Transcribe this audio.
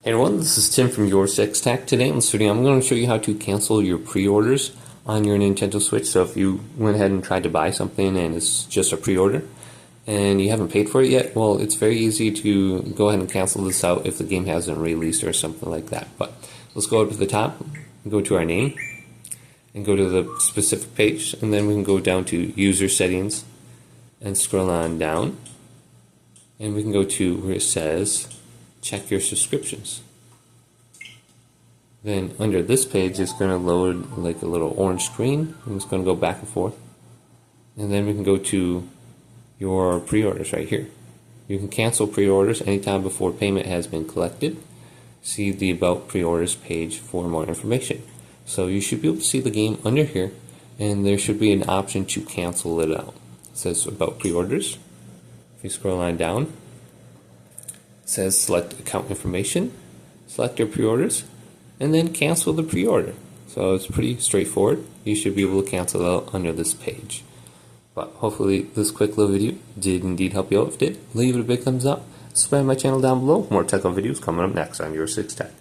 Hey everyone, this is Tim from YourSixTech. Today in this video I'm going to show you how to cancel your pre-orders on your Nintendo Switch. So if you went ahead and tried to buy something and it's just a pre-order and you haven't paid for it yet, well, it's very easy to go ahead and cancel this out if the game hasn't released or something like that. But let's go up to the top, go to our name, and go to the specific page, and then we can go down to user settings and scroll on down, and we can go to where it says check your subscriptions. Then under this page it's going to load like a little orange screen, and it's going to go back and forth, and then we can go to your pre-orders right here. You can cancel pre-orders anytime before payment has been collected. See the about pre-orders page for more information. So you should be able to see the game under here, and there should be an option to cancel it out. It says about pre-orders. If you scroll on down, it says select account information, select your pre-orders, and then cancel the pre-order. So it's pretty straightforward. You should be able to cancel it out under this page. But hopefully this quick little video did indeed help you out. If it did, leave it a big thumbs up. Subscribe to my channel down below. More technical videos coming up next on YourSixTech.